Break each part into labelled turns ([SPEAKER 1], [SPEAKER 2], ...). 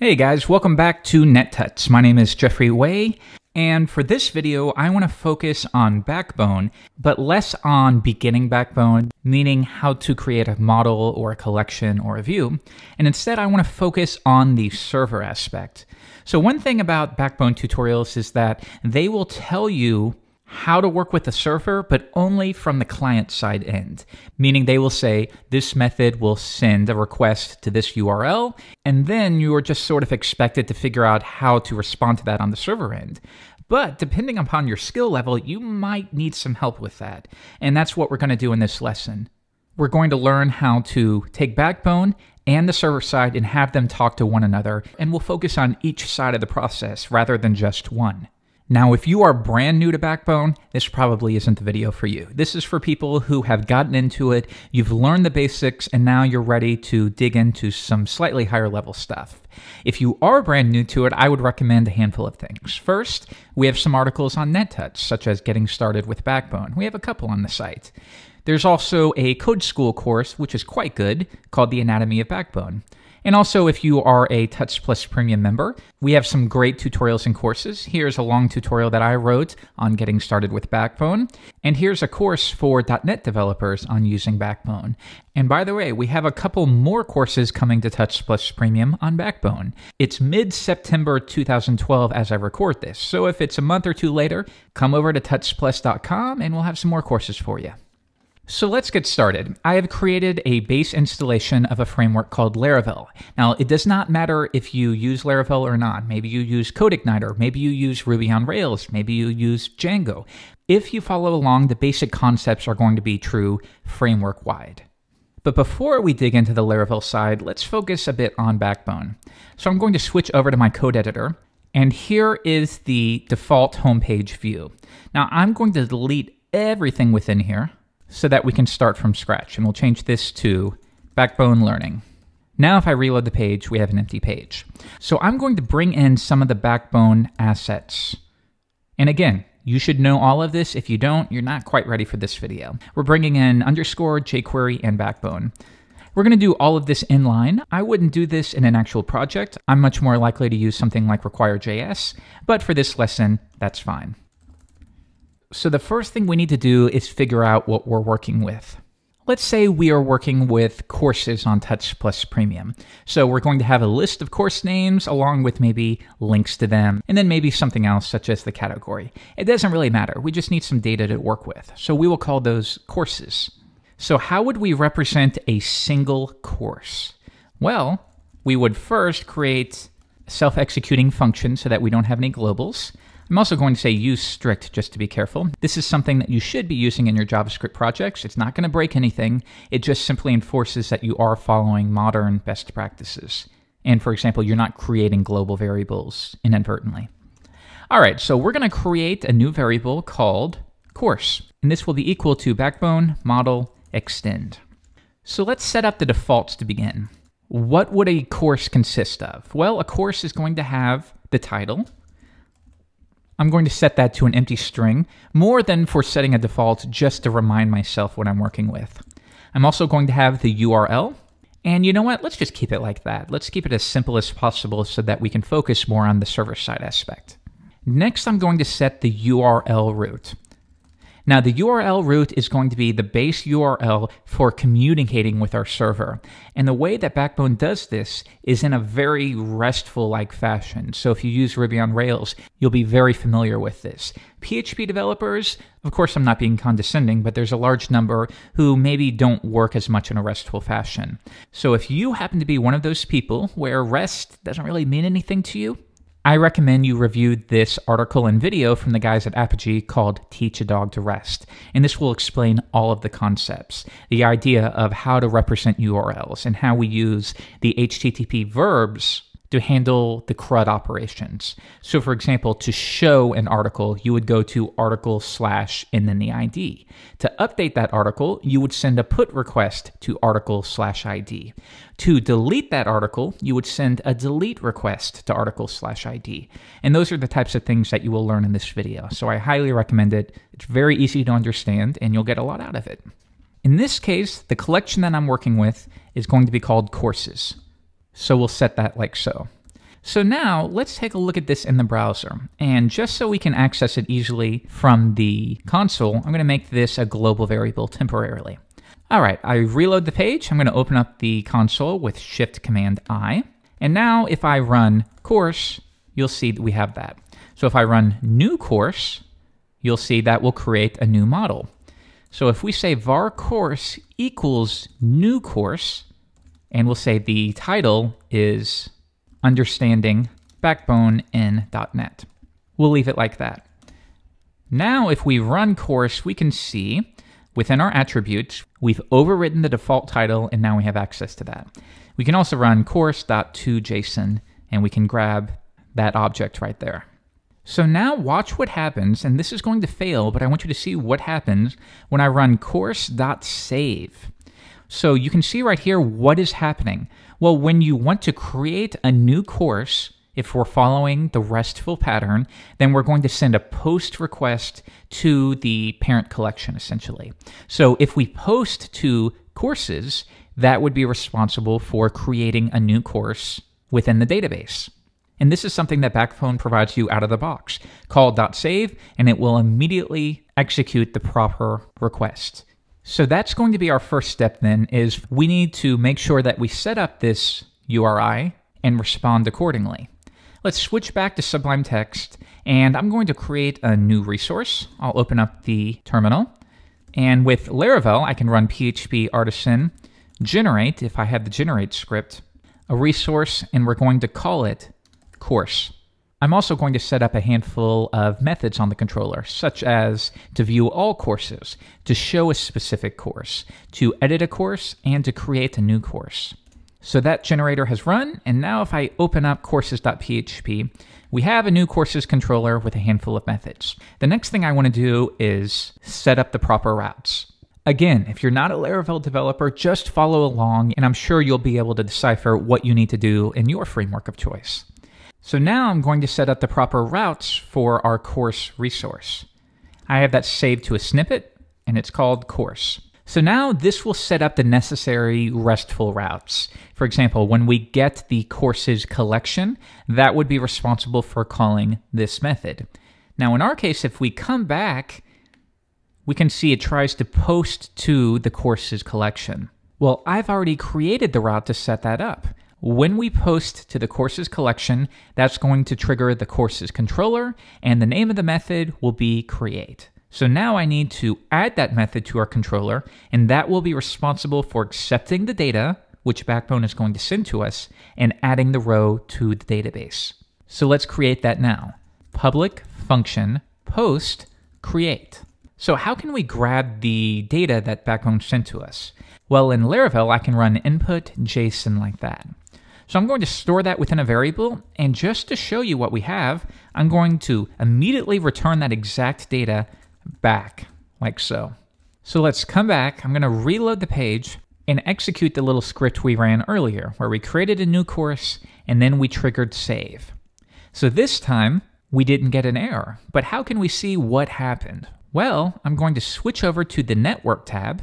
[SPEAKER 1] Hey guys, welcome back to NetTuts. My name is Jeffrey Wei, and for this video, I want to focus on Backbone, but less on beginning Backbone, meaning how to create a model or a collection or a view, and instead I want to focus on the server aspect. So one thing about Backbone tutorials is that they will tell you how to work with the server, but only from the client side end, meaning they will say this method will send a request to this URL, and then you are just sort of expected to figure out how to respond to that on the server end. But depending upon your skill level, you might need some help with that, and that's what we're going to do in this lesson. We're going to learn how to take Backbone and the server side and have them talk to one another, and we'll focus on each side of the process rather than just one. Now, if you are brand new to Backbone, this probably isn't the video for you. This is for people who have gotten into it, you've learned the basics, and now you're ready to dig into some slightly higher level stuff. If you are brand new to it, I would recommend a handful of things. First, we have some articles on NetTuts, such as Getting Started with Backbone. We have a couple on the site. There's also a code school course, which is quite good, called The Anatomy of Backbone. And also, if you are a Tuts Plus Premium member, we have some great tutorials and courses. Here's a long tutorial that I wrote on getting started with Backbone. And here's a course for .NET developers on using Backbone. And by the way, we have a couple more courses coming to Tuts Plus Premium on Backbone. It's mid-September 2012 as I record this. So if it's a month or two later, come over to tutsplus.com and we'll have some more courses for you. So let's get started. I have created a base installation of a framework called Laravel. Now, it does not matter if you use Laravel or not. Maybe you use CodeIgniter, maybe you use Ruby on Rails, maybe you use Django. If you follow along, the basic concepts are going to be true framework-wide. But before we dig into the Laravel side, let's focus a bit on Backbone. So I'm going to switch over to my code editor, and here is the default homepage view. Now, I'm going to delete everything within here, so that we can start from scratch. And we'll change this to Backbone Learning. Now if I reload the page, we have an empty page. So I'm going to bring in some of the Backbone assets. And again, you should know all of this. If you don't, you're not quite ready for this video. We're bringing in underscore, jQuery, and Backbone. We're going to do all of this inline. I wouldn't do this in an actual project. I'm much more likely to use something like require.js, but for this lesson, that's fine. So the first thing we need to do is figure out what we're working with. Let's say we are working with courses on Tuts Plus Premium. So we're going to have a list of course names along with maybe links to them, and then maybe something else such as the category. It doesn't really matter. We just need some data to work with. So we will call those courses. So how would we represent a single course? Well, we would first create a self-executing function so that we don't have any globals. I'm also going to say use strict just to be careful. This is something that you should be using in your JavaScript projects. It's not going to break anything. It just simply enforces that you are following modern best practices. And for example, you're not creating global variables inadvertently. All right, so we're going to create a new variable called course. And this will be equal to Backbone model extend. So let's set up the defaults to begin. What would a course consist of? Well, a course is going to have the title. I'm going to set that to an empty string, more than for setting a default, just to remind myself what I'm working with. I'm also going to have the URL, and you know what? Let's just keep it like that. Let's keep it as simple as possible so that we can focus more on the server-side aspect. Next, I'm going to set the URL root. Now, the URL root is going to be the base URL for communicating with our server. And the way that Backbone does this is in a very RESTful-like fashion. So if you use Ruby on Rails, you'll be very familiar with this. PHP developers, of course I'm not being condescending, but there's a large number who maybe don't work as much in a RESTful fashion. So if you happen to be one of those people where REST doesn't really mean anything to you, I recommend you review this article and video from the guys at Apogee called Teach a Dog to Rest. And this will explain all of the concepts, the idea of how to represent URLs and how we use the HTTP verbs to handle the CRUD operations. So for example, to show an article, you would go to article/ and then the ID. To update that article, you would send a put request to article/ID. To delete that article, you would send a delete request to article/ID. And those are the types of things that you will learn in this video. So I highly recommend it. It's very easy to understand and you'll get a lot out of it. In this case, the collection that I'm working with is going to be called courses. So we'll set that like so. So now let's take a look at this in the browser. And just so we can access it easily from the console, I'm going to make this a global variable temporarily. All right, I reload the page. I'm going to open up the console with Shift-Command-I. And now if I run course, you'll see that we have that. So if I run new course, you'll see that will create a new model. So if we say var course equals new course, and we'll say the title is Understanding Backbone in .NET. We'll leave it like that. Now if we run course, we can see within our attributes, we've overwritten the default title, and now we have access to that. We can also run course.toJSON, and we can grab that object right there. So now watch what happens, and this is going to fail, but I want you to see what happens when I run course.save. So you can see right here what is happening. Well, when you want to create a new course, if we're following the RESTful pattern, then we're going to send a post request to the parent collection, essentially. So if we post to courses, that would be responsible for creating a new course within the database. And this is something that Backbone provides you out of the box. Call .save, and it will immediately execute the proper request. So that's going to be our first step then, is we need to make sure that we set up this URI and respond accordingly. Let's switch back to Sublime Text, and I'm going to create a new resource. I'll open up the terminal, and with Laravel, I can run PHP artisan generate, if I have the generate script, a resource, and we're going to call it course. I'm also going to set up a handful of methods on the controller, such as to view all courses, to show a specific course, to edit a course, and to create a new course. So that generator has run, and now if I open up courses.php, we have a new courses controller with a handful of methods. The next thing I want to do is set up the proper routes. Again, if you're not a Laravel developer, just follow along, and I'm sure you'll be able to decipher what you need to do in your framework of choice. So now I'm going to set up the proper routes for our course resource. I have that saved to a snippet, and it's called course. So now this will set up the necessary RESTful routes. For example, when we get the courses collection, that would be responsible for calling this method. Now in our case, if we come back, we can see it tries to post to the courses collection. Well, I've already created the route to set that up. When we post to the courses collection, that's going to trigger the courses controller, and the name of the method will be create. So now I need to add that method to our controller, and that will be responsible for accepting the data, which Backbone is going to send to us, and adding the row to the database. So let's create that now. Public function post create. So how can we grab the data that Backbone sent to us? Well, in Laravel, I can run input.json like that. So I'm going to store that within a variable, and just to show you what we have, I'm going to immediately return that exact data back, like so. So let's come back, I'm going to reload the page, and execute the little script we ran earlier, where we created a new course, and then we triggered save. So this time, we didn't get an error, but how can we see what happened? Well, I'm going to switch over to the Network tab,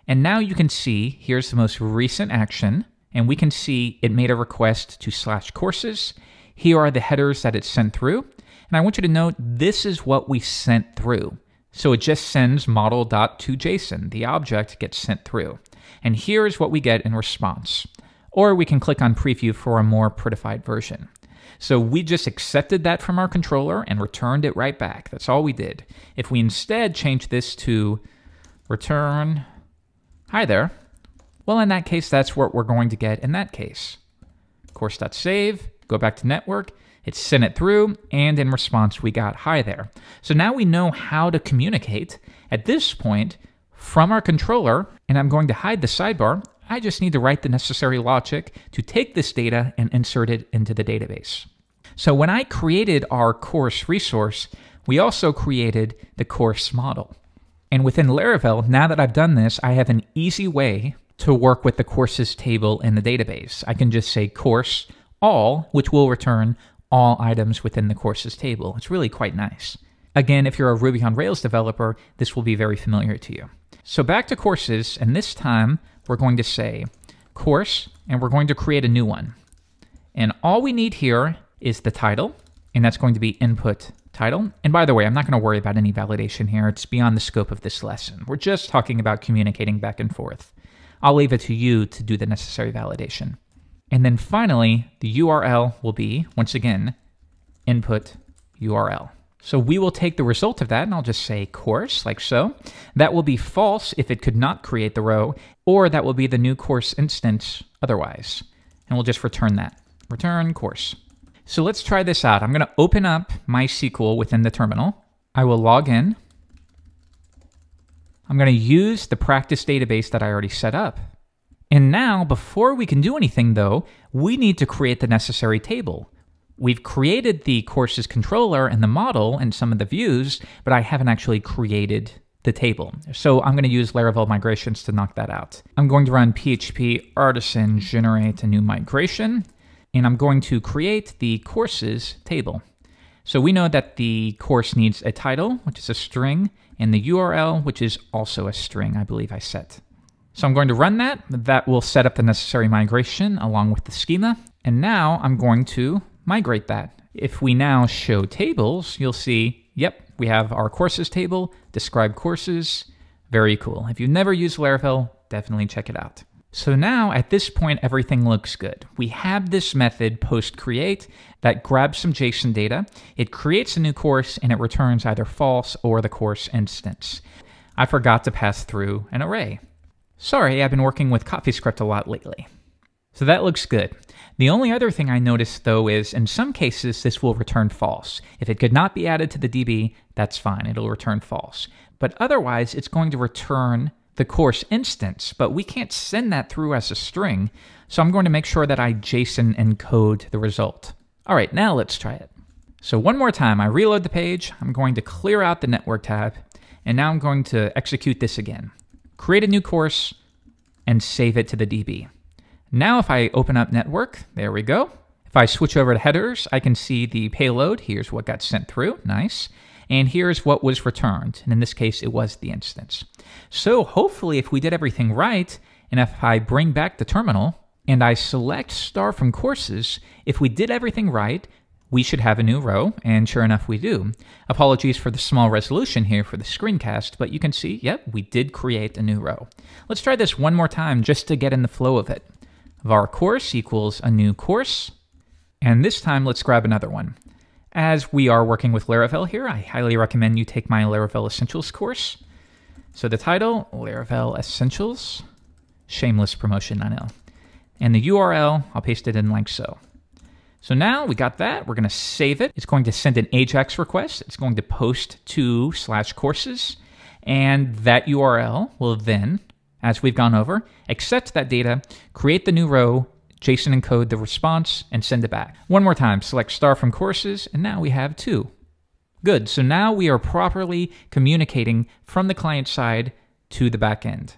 [SPEAKER 1] and now you can see, here's the most recent action, and we can see it made a request to /courses. Here are the headers that it sent through. And I want you to note this is what we sent through. So it just sends model.toJSON. The object gets sent through. And here is what we get in response. Or we can click on preview for a more prettified version. So we just accepted that from our controller and returned it right back. That's all we did. If we instead change this to return, hi there, well, in that case, that's what we're going to get in that case. Course.save, go back to network, it sent it through, and in response, we got hi there. So now we know how to communicate at this point from our controller, and I'm going to hide the sidebar. I just need to write the necessary logic to take this data and insert it into the database. So when I created our course resource, we also created the course model. And within Laravel, now that I've done this, I have an easy way to work with the courses table in the database. I can just say course all, which will return all items within the courses table. It's really quite nice. Again, if you're a Ruby on Rails developer, this will be very familiar to you. So back to courses, and this time we're going to say course, and we're going to create a new one. And all we need here is the title, and that's going to be input title. And by the way, I'm not going to worry about any validation here. It's beyond the scope of this lesson. We're just talking about communicating back and forth. I'll leave it to you to do the necessary validation. And then finally, the URL will be, once again, input URL. So we will take the result of that, and I'll just say course, like so. That will be false if it could not create the row, or that will be the new course instance otherwise. And we'll just return that. Return course. So let's try this out. I'm going to open up MySQL within the terminal. I will log in. I'm going to use the practice database that I already set up. And now, before we can do anything though, we need to create the necessary table. We've created the courses controller and the model and some of the views, but I haven't actually created the table. So I'm going to use Laravel migrations to knock that out. I'm going to run php artisan generate a new migration, and I'm going to create the courses table. So we know that the course needs a title, which is a string, and the URL, which is also a string, I believe I set. So I'm going to run that. That will set up the necessary migration along with the schema. And now I'm going to migrate that. If we now show tables, you'll see, yep, we have our courses table, describe courses. Very cool. If you've never used Laravel, definitely check it out. So now at this point, everything looks good. We have this method post-create that grabs some JSON data. It creates a new course and it returns either false or the course instance. I forgot to pass through an array. Sorry, I've been working with CoffeeScript a lot lately. So that looks good. The only other thing I noticed though is in some cases this will return false. If it could not be added to the DB, that's fine, it'll return false. But otherwise it's going to return the course instance, but we can't send that through as a string, so I'm going to make sure that I JSON encode the result. All right, now let's try it. So one more time, I reload the page, I'm going to clear out the network tab, and now I'm going to execute this again. Create a new course and save it to the DB. Now if I open up network, there we go. If I switch over to headers, I can see the payload. Here's what got sent through, nice. And here's what was returned. And in this case, it was the instance. So hopefully if we did everything right, and if I bring back the terminal and I select star from courses, if we did everything right, we should have a new row, and sure enough we do. Apologies for the small resolution here for the screencast, but you can see, yep, we did create a new row. Let's try this one more time just to get in the flow of it. Var course equals a new course, and this time let's grab another one. As we are working with Laravel here, I highly recommend you take my Laravel Essentials course. So the title, Laravel Essentials, shameless promotion, I know. And the URL, I'll paste it in like so. So now we got that, we're gonna save it. It's going to send an AJAX request. It's going to post to /courses, and that URL will then, as we've gone over, accept that data, create the new row, JSON encode the response, and send it back. One more time, select star from courses, and now we have 2. Good, so now we are properly communicating from the client side to the back end.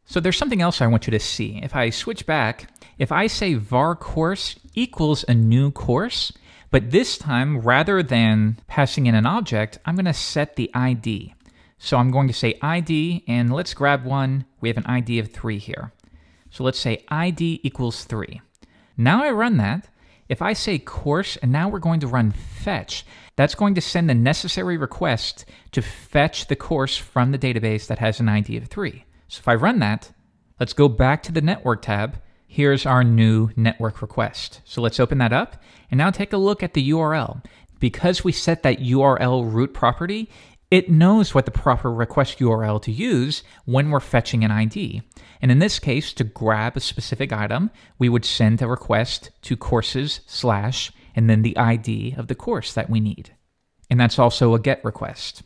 [SPEAKER 1] So there's something else I want you to see. If I switch back, if I say var course equals a new course, but this time, rather than passing in an object, I'm gonna set the ID. So I'm going to say ID, and let's grab one. We have an ID of 3 here. So let's say ID equals 3. Now I run that. If I say course, and now we're going to run fetch, that's going to send the necessary request to fetch the course from the database that has an ID of 3. So if I run that, let's go back to the network tab. Here's our new network request. So let's open that up, and now take a look at the URL. Because we set that URL root property, it knows what the proper request URL to use when we're fetching an ID. And in this case, to grab a specific item, we would send a request to courses / and then the ID of the course that we need. And that's also a GET request.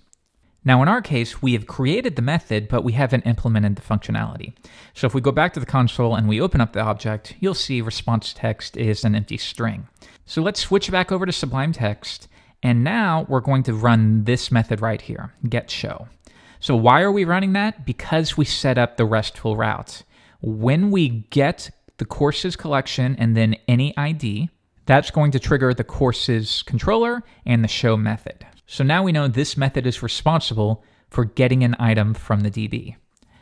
[SPEAKER 1] Now in our case, we have created the method, but we haven't implemented the functionality. So if we go back to the console and we open up the object, you'll see response text is an empty string. So let's switch back over to Sublime Text. And now we're going to run this method right here, getShow. So why are we running that? Because we set up the RESTful route. When we get the courses collection and then any ID, that's going to trigger the courses controller and the show method. So now we know this method is responsible for getting an item from the DB.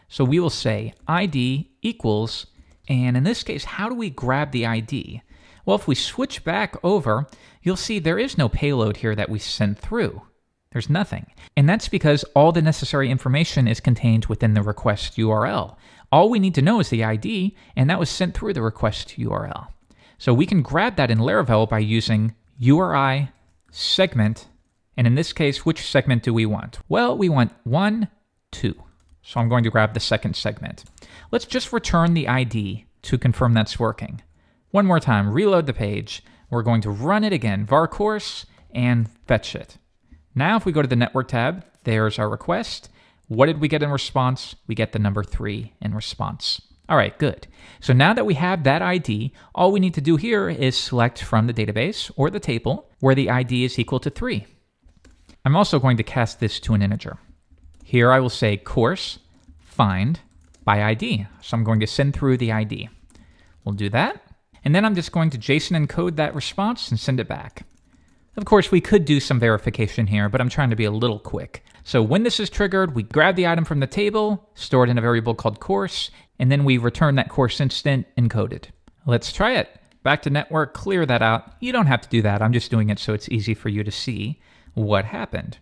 [SPEAKER 1] So we will say ID equals, and in this case, how do we grab the ID? Well, if we switch back over, you'll see there is no payload here that we sent through. There's nothing. And that's because all the necessary information is contained within the request URL. All we need to know is the ID, and that was sent through the request URL. So we can grab that in Laravel by using URI Segment. And in this case, which segment do we want? Well, we want 1, 2. So I'm going to grab the second segment. Let's just return the ID to confirm that's working. One more time, reload the page. We're going to run it again, var course, and fetch it. Now if we go to the network tab, there's our request. What did we get in response? We get the number 3 in response. All right, good. So now that we have that ID, all we need to do here is select from the database or the table where the ID is equal to 3. I'm also going to cast this to an integer. Here I will say course find by ID. So I'm going to send through the ID. We'll do that. And then I'm just going to JSON encode that response and send it back. Of course, we could do some verification here, but I'm trying to be a little quick. So when this is triggered, we grab the item from the table, store it in a variable called course, and then we return that course instant encoded. Let's try it. Back to network, clear that out. You don't have to do that. I'm just doing it so it's easy for you to see what happened.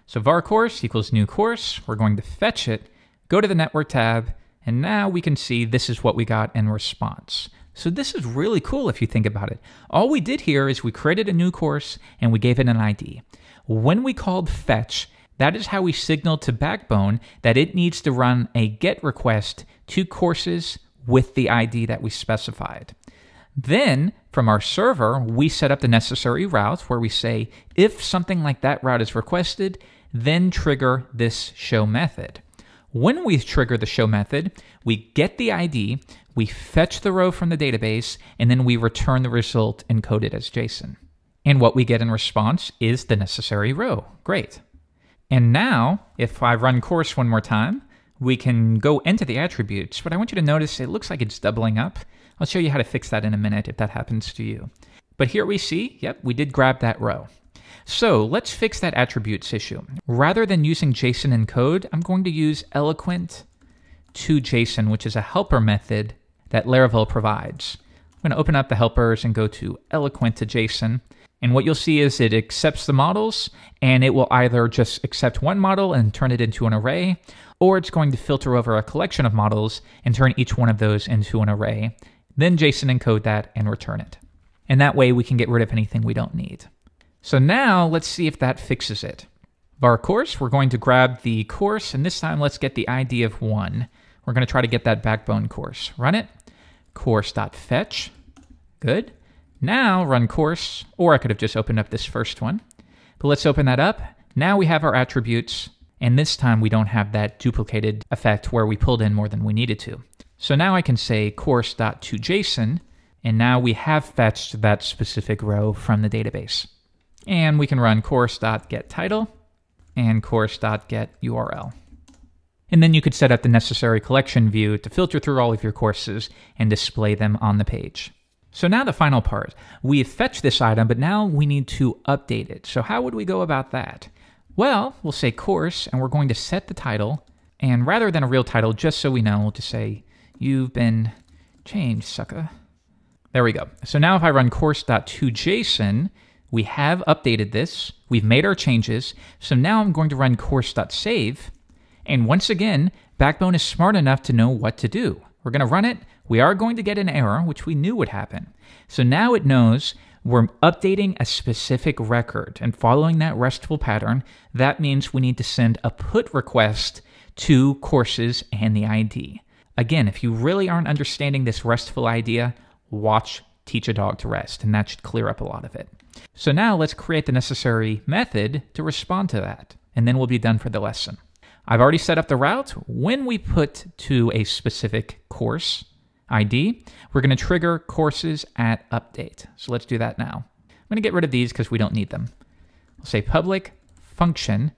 [SPEAKER 1] So var course equals new course. We're going to fetch it, go to the network tab, and now we can see this is what we got in response. So this is really cool if you think about it. All we did here is we created a new course and we gave it an ID. When we called fetch, that is how we signaled to Backbone that it needs to run a GET request to courses with the ID that we specified. Then, from our server, we set up the necessary route where we say, if something like that route is requested, then trigger this show method. When we trigger the show method, we get the ID, we fetch the row from the database, and then we return the result encoded as JSON. And what we get in response is the necessary row. Great. And now, if I run course one more time, we can go into the attributes, but I want you to notice it looks like it's doubling up. I'll show you how to fix that in a minute if that happens to you. But here we see, yep, we did grab that row. So let's fix that attributes issue. Rather than using JSON encode, I'm going to use Eloquent.js, which is a helper method that Laravel provides. I'm going to open up the helpers and go to Eloquent.js. And what you'll see is it accepts the models, and it will either just accept one model and turn it into an array, or it's going to filter over a collection of models and turn each one of those into an array, then JSON encode that and return it. And that way we can get rid of anything we don't need. So now let's see if that fixes it. Var course, we're going to grab the course, and this time let's get the ID of 1. We're going to try to get that Backbone course. Run it. Course.fetch. Good. Now run course, or I could have just opened up this first one. But let's open that up. Now we have our attributes, and this time we don't have that duplicated effect where we pulled in more than we needed to. So now I can say course.toJSON, and now we have fetched that specific row from the database. And we can run course.getTitle and course.getURL. And then you could set up the necessary collection view to filter through all of your courses and display them on the page. So now the final part. We've fetched this item, but now we need to update it. So how would we go about that? Well, we'll say course, and we're going to set the title. And rather than a real title, just so we know, we'll just say, you've been changed, sucker. There we go. So now if I run course.toJSON, we have updated this. We've made our changes. So now I'm going to run course.save. And once again, Backbone is smart enough to know what to do. We're going to run it. We are going to get an error, which we knew would happen. So now it knows we're updating a specific record. And following that RESTful pattern, that means we need to send a put request to courses and the ID. Again, if you really aren't understanding this RESTful idea, watch Teach a Dog to Rest, and that should clear up a lot of it. So now let's create the necessary method to respond to that, and then we'll be done for the lesson. I've already set up the route. When we put to a specific course ID, we're going to trigger courses at update. So let's do that now. I'm going to get rid of these because we don't need them. We'll say public function,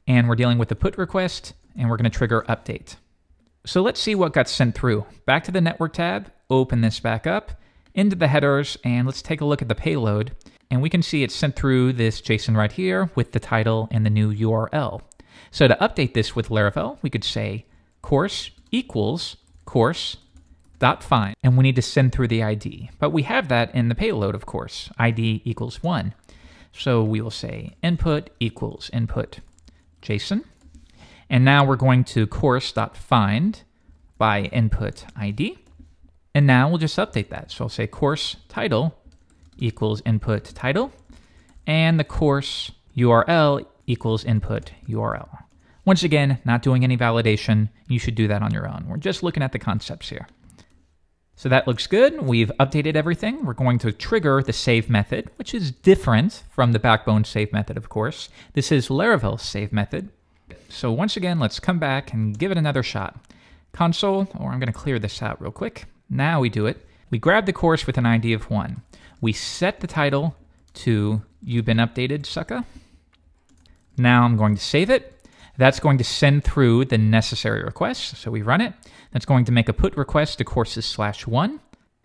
[SPEAKER 1] and we're dealing with the put request, and we're going to trigger update. So let's see what got sent through. Back to the network tab, open this back up, into the headers, and let's take a look at the payload. And we can see it's sent through this JSON right here with the title and the new URL. So to update this with Laravel, we could say course equals course.update. course.find, and we need to send through the ID. But we have that in the payload, of course, ID equals 1. So we will say input equals input JSON. And now we're going to course.find by input ID. And now we'll just update that. So I'll say course title equals input title, and the course URL equals input URL. Once again, not doing any validation. You should do that on your own. We're just looking at the concepts here. So that looks good. We've updated everything. We're going to trigger the save method, which is different from the Backbone save method, of course. This is Laravel's save method. So once again, let's come back and give it another shot. Console, or I'm going to clear this out real quick. Now we do it. We grab the course with an ID of 1. We set the title to "You've been updated, sucka." Now I'm going to save it. That's going to send through the necessary requests. So we run it. That's going to make a put request to courses/1.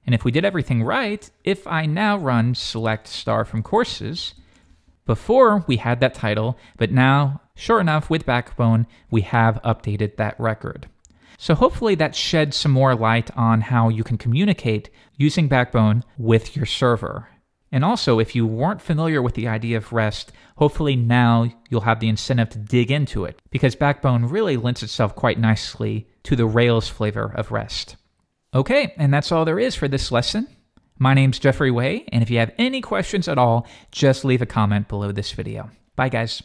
[SPEAKER 1] And if we did everything right, if I now run select star from courses, before we had that title, but now, sure enough, with Backbone, we have updated that record. So hopefully that sheds some more light on how you can communicate using Backbone with your server. And also, if you weren't familiar with the idea of REST, hopefully now you'll have the incentive to dig into it, because Backbone really lends itself quite nicely to the Rails flavor of REST. Okay, and that's all there is for this lesson. My name's Jeffrey Way, and if you have any questions at all, just leave a comment below this video. Bye, guys.